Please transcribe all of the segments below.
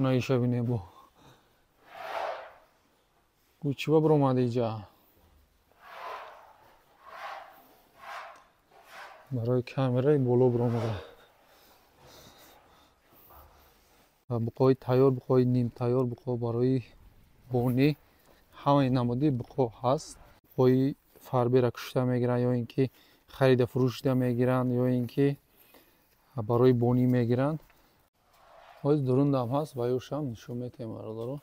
наиша бине бо гучва бромадиҷа барои камераи боло бромада буқои тайёр буқои нимтайёр буқо барои бонӣ ҳамаи намуди буқо ҳаст. Буқои фарбера кушта мегиранд ё ин ки харида фурӯшида мегиранд ё ин ки барои бонӣ мегиранд. ҳозир дурундам ҳаст ва ёшам нишон метем бародаро.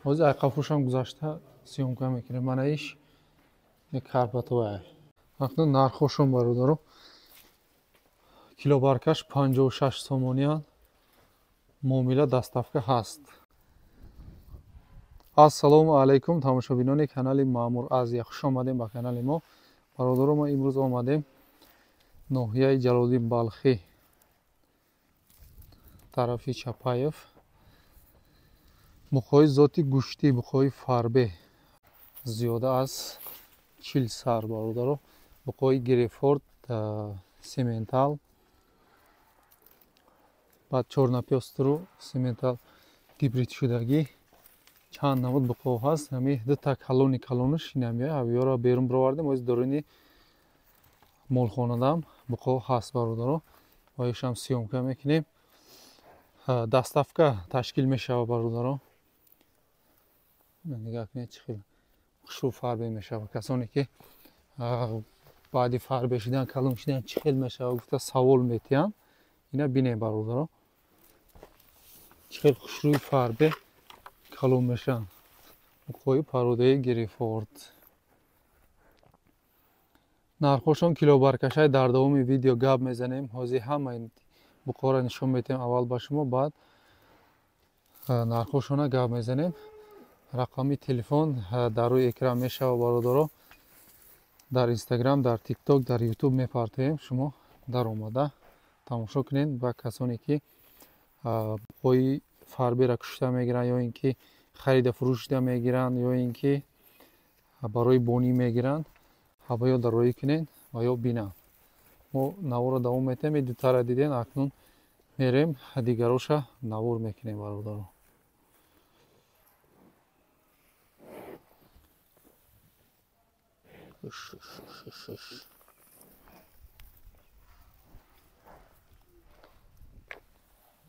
ҳозир айқафушам гузашта сёмка мекунем манаиш карпатоя. акнун нархошон бародаро килобаркаш 56 сомониан муомила даставка ҳаст. ассалому алайкум тамошобинони канали Маъмур Азия, хуш омадем ба канали мо. бародаро мо имрӯз омадем ноҳияи Ҷалолиддин Балхӣ тарафи Чапаев. буқои зоти гӯшти буқои фарбе зиёда аз 40 сар бародаро. буқои Грейфорд сементал баъд чорнапёстру сементал гибридшудагӣ чанд намуд буқо ҳаст. ҳами дута калониш инамия авиёро берун бировардем. ҳозир дуруни молхонадам буқо ҳаст бародаро. ва ёшам сёмка мекунем. даставка ташкил мешавад бародаро. нигоҳ кунед чӣ хел хушрӯ фарбе мешавад. касоне ки баъди фарбе шудан калон шудан чӣ хел мешавад гуфта савол метиҳанд. ина бинед бародаро чӣ хел хушрӯи фарбе калон мешаванд. буқои пародаи Грейфорд. нархошон килобаркашай дар давоми видео гап мезанем. ҳозир ҳамаи буқоро нишон метиҳем аввал ба шумо, баъд нархошона гап мезанем. рақами телефон дар рӯи экран мешавад бародаро. дар инстаграм, дар тикток, дар ютуб мепартоем. шумо даромада тамошо кунед. ва касоне ки буқои фарбера кушта мегиранд ё ин ки харида фурӯшида мегиранд ё ин ки барои бонӣ мегиранд, ҳаво ё дароӣ кунед ва ё бинанд. мо наворро давом метиҳем. ин дутара дидем. акнун мерем дигароша навор мекунем бародаро.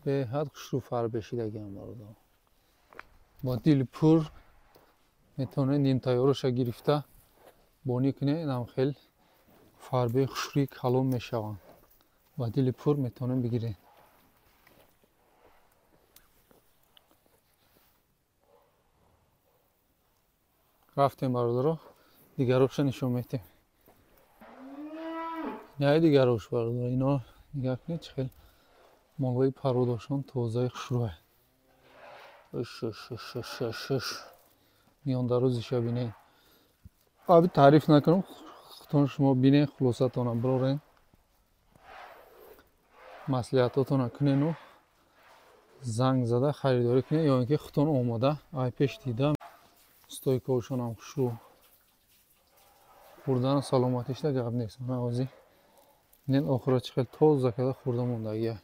беҳад хушрӯ фарбе шудагиам бародаро. бо дили пур метавонед нимтайёроша гирифта бонӣ кунед. инам хел фарбе хушрӯи калон мешаванд. ба дили пур метавонед бигиред. рафтем бародаро. дигароша нишон метем. яй дигарош бародаро. ино нигоҳ кунед чӣ хел молҳои пародашон тозаи хушрӯа. миёндарӯзиша бинед. аби таъриф накунам. худтон шумо бинед хулосатона бирорен. маслиҳатотона кунену занг зада харидорӣ кунед ё ин ки худтон омода. ай пеш дидам стойкаошонам хушрӯ. хӯрдану саломатишда гап нест. мана ҳозир бинед охира чӣ хел тоза карда хӯрда мондагия.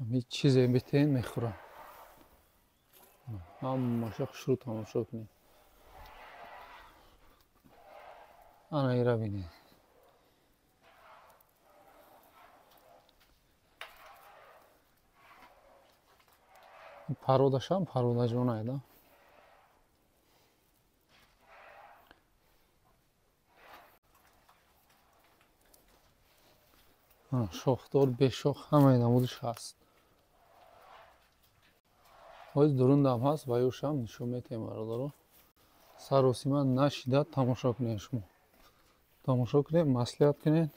ҳамин чизе битен мехӯрам. ҳамаша хушрӯ тамошо кунед. ана ира бинед. пародашам пародаҷонайда. шохдор бешох ҳамаи намудиш ҳаст. ҳозир дурундам ҳаст ва ёшам нишон метем бародаро. саросима нашида тамошо кунед. шумо тамошо кунед, маслиҳат кунед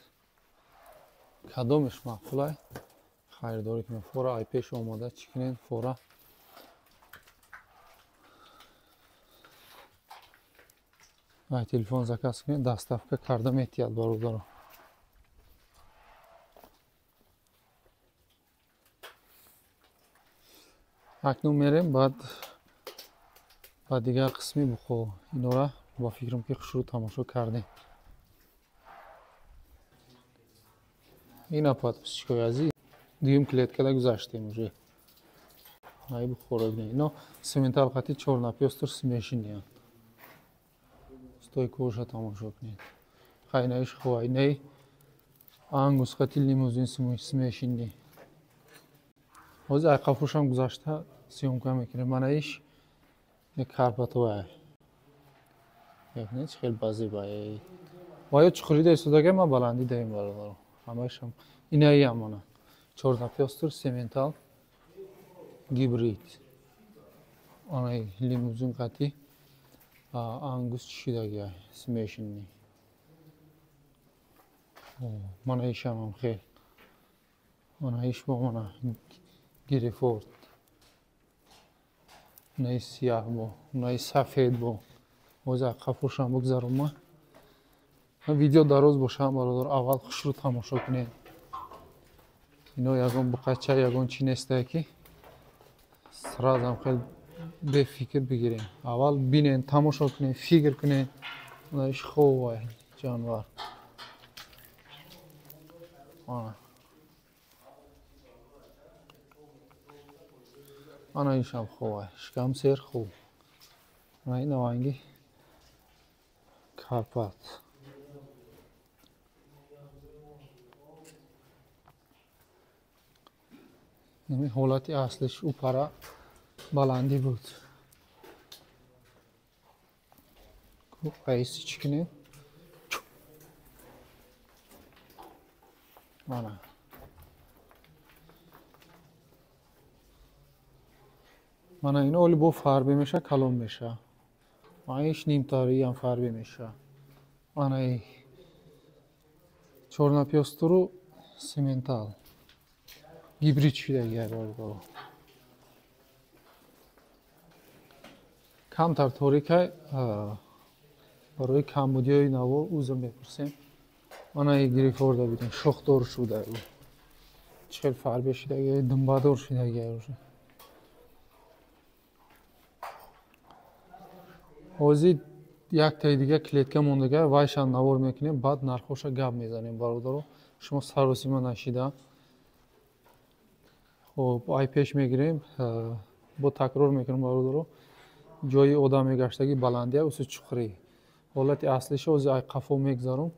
кадомеш маъқулай харидорӣ кунед. фора ай пеш омода чӣ кунед. фора ай телефон заказ кунед даставка карда метиҳад бародаро. акнун мерем ба дигар қисми буқо. инора ба фикрам ки хушрӯ тамошо кардем. ина подписчикои азиз дуюм клеткада гузаштем уже. Ай бухора бинед. Ино сементал қати 4 напёстр смешиниян. Стой кожа тамошо кунед. Хайнаиш хувай ней ангус қати лимузин смешинни. Ҳозир ай қафушам гузашта сёмка мекунем. Манаиш як карпатовая. Як хел базибай. Вая чухрида истодага ма баланди даим бародаро. Ҳамаашам инаям мана. 4 напёстр сементал гибрид. Анай лимузин қати ангус чишидагия смешинни. Манаишам ам хел. Манаиш бо мана гирифорд. Наи сияҳ бо, наи сафед бо. Ҳозир қафушам бигзарум ма. Видео дароз бошад бародар, аввал хушрӯ тамошо кунед. Ино ягон буқача, ягон чи нестае ки сразу хел бефикр бигирем. Аввал бинен, тамошо кунед, фикр кунед. Наиш хуб ҷонвар. Анаишам хуб, шикам сер хуб. Ай наванги Карпат. Ин ҳолати аслиш упара баландӣ буд. Айси чӣ кунем? Мана. Мана ин оли бо фарбе меша, калон меша. Маиш нимтари ам фарбе меша. Мана 4 напёстру сементал. Гибрид шидагия бародаро. Камтар торикай барои камбудиёи наво узр мепурсем. Мана гирифорда бидем шохдор шуда. Чӣ хел фарбе шидагия, думбадор шидагия уже. Ҳозир як таи дига клетка мондага, вайшам навор мекунем, баъд нархоша гап мезанем бародаро. Шумо саросима нашида. Хоб ай пеш мегирем, бо такрор мекунем бародаро. Ҷои одам мегаштаги баландия уси чухрӣ. Ҳолати аслиша ҳозир ай қафо мегзарум.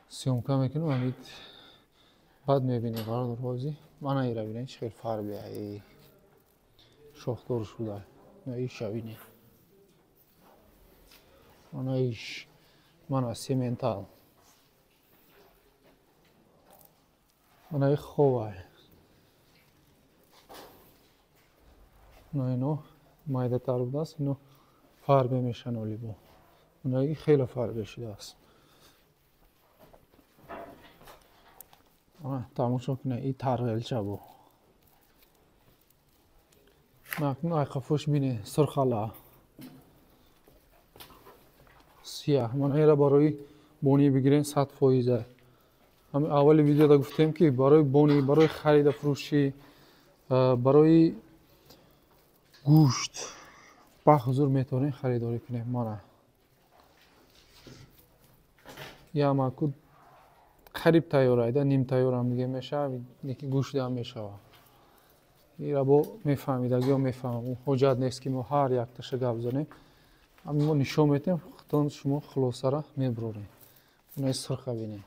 Сёмка мекунем, ҳамид баъд мебинем бародаро. Ҳозир мана ира бинед чӣ хел фарбе ай шохдор шуда. Иша бинед. Мана иш мана сементал. Мана и ховай. Мана ино майдатар будааст, ино фарбе мешан оли бо. Мана и хеле фарбе шудааст. Тамошо кунед, и тарғелча бо. Акнун ай қафош бинед, сурхала. Сияҳ. Мана ира барои бонӣ бигирем 100%. Ҳамин аввали видеода гуфтем ки барои бонӣ, барои харида фурӯшӣ, барои гӯшт бахузур метавонем харидорӣ кунем. Мана ямаку қариб тайёрайда, ним тайёрам диге мешава, неки гӯштиам мешава. Ира бо мефаҳмидагиҳо мефаҳмам. Ҳоҷат нест ки мо ҳар якташа гап занем. Ҳамин мо нишон метем, худтон шумо хулосара мебурорем. Унаи сирха бинем.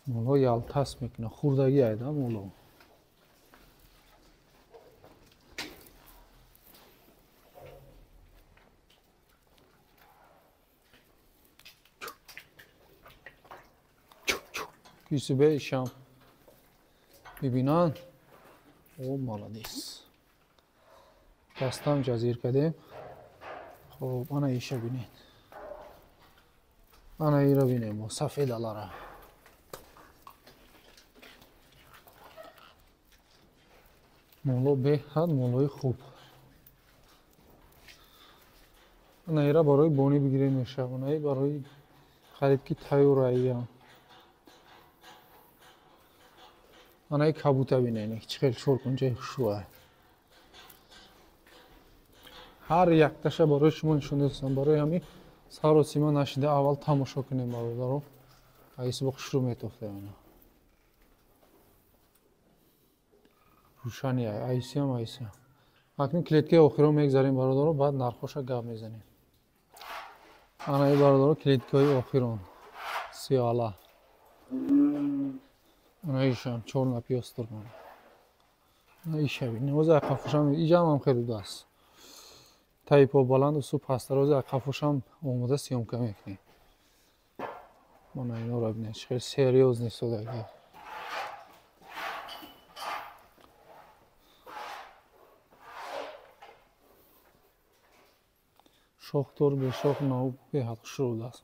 моло ялтас мекунад, хурдагӣ айда моло. Кисибе ишам бибинанд. О, молодец. Дастам ҷазир кардем. Хоб, ана иша бинед. Ана ира бинем, мо сафедалара. моло беҳад молои хуб. Ана ира барои бонӣ бигирем мешавад. Ана барои қариб ки тайёраям. Ана кабута бинед, чӣ хел шоркунҷаи хушрӯ. ҳар якташа барои шумо нишон додам. Барои ҳамин саросима нашида аввал тамошо кунем бародаро. айси бо хушрӯ метофта яна рӯшани айсиам айсиам акнун клеткаи охиро мегзарем бародаро, баъд нархоша гап мезанем. Ана ин бародаро клеткаи охирон сиала ана ишам 4 напиёстор мана ана ишаби нозе ақафушам иҷам хеле даст таи по баланду су пастарози ақафушам омода сёмка мекунем. Мана иноро бинед чӣ хел серьёзни содаги шохтор бешох нав беҳад хушрӯдаст.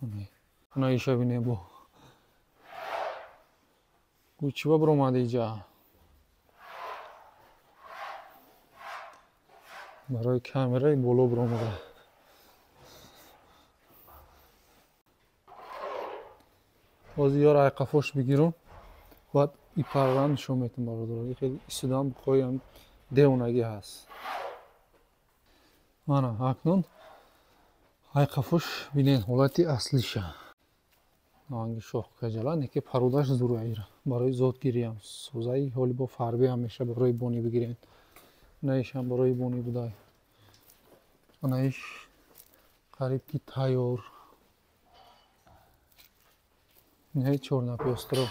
Ана иша бинед бо гучива биромад иҷа барои камераи боло биромада. ҳозир ёр айқафош бигирам баъд ипаррам нишон метам бародаро. хеле исудам қоям девонагӣ ҳаст. Мана акнун айқафош бинед ҳолати аслиша наҳанги шохкаҷала неки пародаш зураира барои зотгириам созаи ҳоли бо фарбе ҳамеша барои бонӣ бигирем. наишам барои бонӣ будай анаиш қариб ки тайёр не 4 напиёстро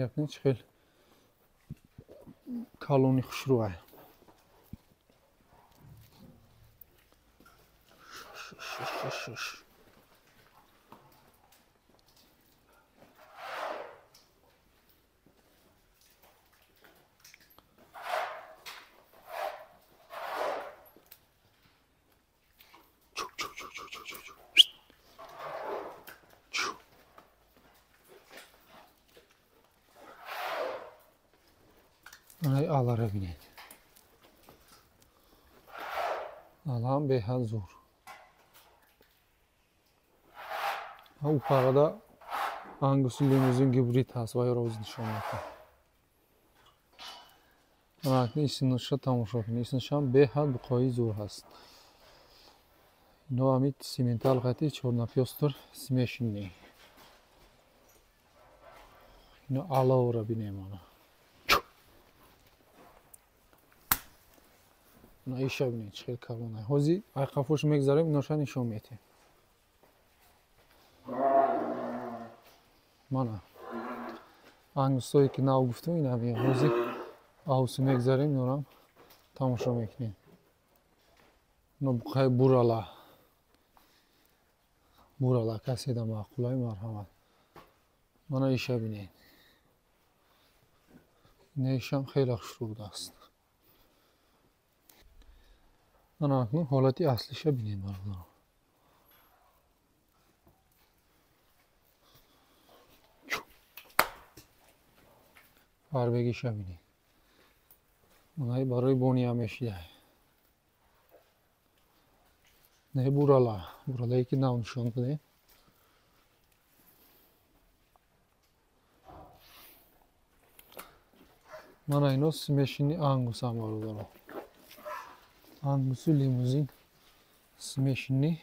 якне чӣ хел калони хушрӯай анаи алара бинед алам беҳад зур ӯ парада ангуси лимузин гибрид ҳаст ва ёро оз нишон метам. акни иснуша тамошо кунед иснушам беҳад буқои зур ҳаст. ино ҳамид симентал қати 4 напиёстор смешинни ино алавра бинем ана ана иша бинед чӣ хел калонай. ҳозир айқафош мегзарем иноша нишон метем. мана ангусое ки нав гуфтум инаме ҳозир авси мегзарем инорам тамошо мекунем. ино буқаи бурала касида маъқулай марҳамат. мана иша бинед инешам хеле хушрӯдаст. ана акнун ҳолати аслиша бинед бародаро. фарбегиша бинед онаи барои бониам мешидай не буралае ки нав нишон додем. мана ино смешини ангусам бародаро ангусу лимузин смешини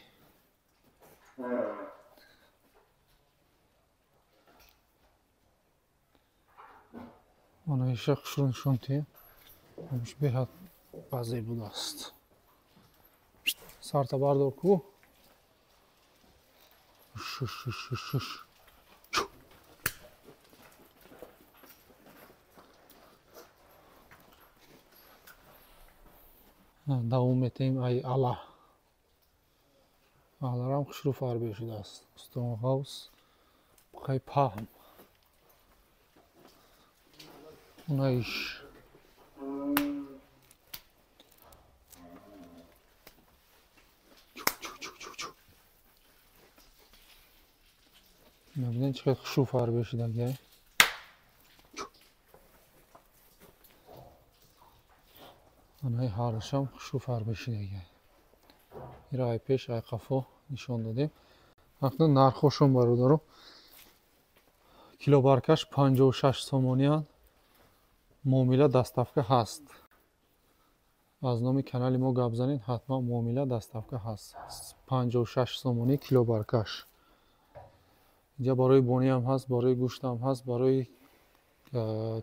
ана иша хушрӯ нишон тем амш беҳад баъзе будааст. сарта бардор ку давом метаем. ай аларам хушрӯ фарбе шудааст. устонғавс буқаи паҳм онаиш мебинед чӣ хел хушрӯ фарбе шудагиай. анаи ҳарашам хушрӯ фарбе шудагиай. ира ай пеш айқафо нишон додем. акнун нархошон бародаро килобаркаш 56 сомониан муомила доставка ҳаст. аз номи канали мо гап занед ҳатман муомила доставка ҳаст. 56 сомонӣ килобаркаш اینجا برای بونی هم هست، برای گوشت هم هست، برای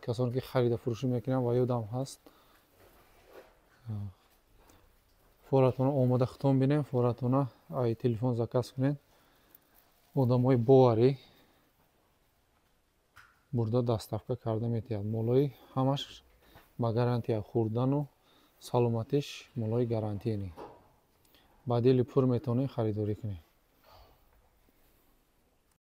کسانی که خرید و فروشی میکنن و یود هم هست. فوراتونا اومده ختم بینیم، فوراتونا ای تلفن زکس کنین. одамои боварӣ бурда дастафка карда метиҳад. молои ҳамаш ба гарантия хӯрдану саломатиш молои гарантияни. ба дили пур метавонӣ харидорӣ кунӣ.